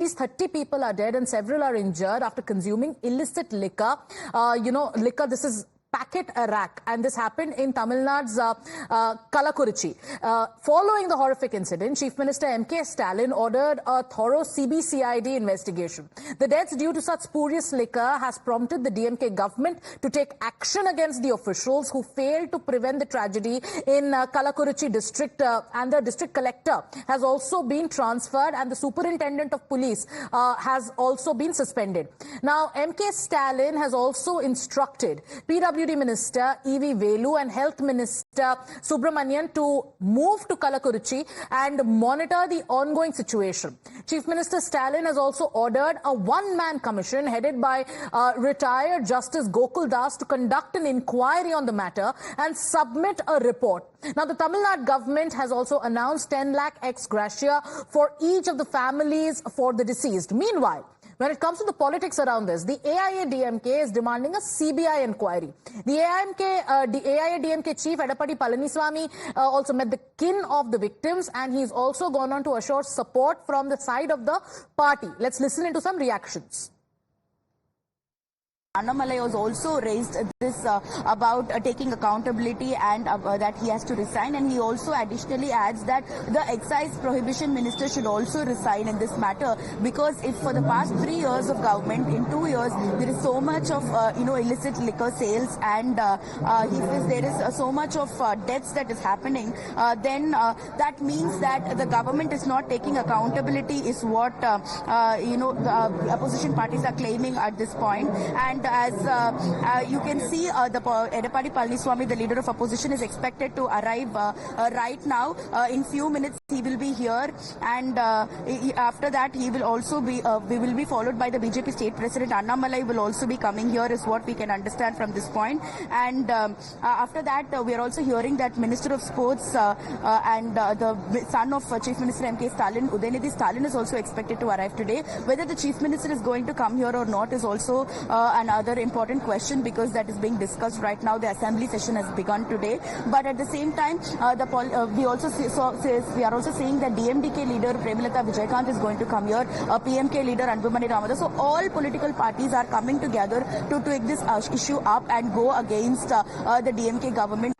least 30 people are dead and several are injured after consuming illicit liquor. Liquor, this is packet Arak, and this happened in Tamil Nadu's Kallakurichi. Following the horrific incident, Chief Minister M.K. Stalin ordered a thorough CBCID investigation. The deaths due to such spurious liquor has prompted the DMK government to take action against the officials who failed to prevent the tragedy in Kallakurichi district, and the district collector has also been transferred and the superintendent of police has also been suspended. Now, M.K. Stalin has also instructed PWD Minister E.V. Velu and Health Minister Subramanian to move to Kallakurichi and monitor the ongoing situation. Chief Minister Stalin has also ordered a one-man commission headed by retired Justice Gokul Das to conduct an inquiry on the matter and submit a report. Now, the Tamil Nadu government has also announced 10 lakh ex gratia for each of the families for the deceased. Meanwhile, when it comes to the politics around this, the AIA-DMK is demanding a CBI inquiry. The AIA-DMK chief, Edappadi Palaniswamy, also met the kin of the victims, and he's also gone on to assure support from the side of the party. Let's listen into some reactions. Annamalai was also raised this about taking accountability and that he has to resign, and he also additionally adds that the excise prohibition minister should also resign in this matter, because if for the past 3 years of government, in 2 years there is so much of illicit liquor sales, and there is so much of deaths that is happening, then that means that the government is not taking accountability, is what the opposition parties are claiming at this point. And as you can see, the Edappadi Palaniswamy, the leader of opposition, is expected to arrive right now. In few minutes he will be here, and after that he will also be we will be followed by the BJP state president. Annamalai will also be coming here, is what we can understand from this point. And after that we are also hearing that Minister of Sports and the son of Chief Minister M.K. Stalin, Udayanidhi Stalin, is also expected to arrive today. Whether the Chief Minister is going to come here or not is also another important question, because that is being discussed right now. The assembly session has begun today, but at the same time we are also saying that DMDK leader Premlata Vijaykanth is going to come here, PMK leader Anbumani Ramadas. So all political parties are coming together to take this issue up and go against the DMK government.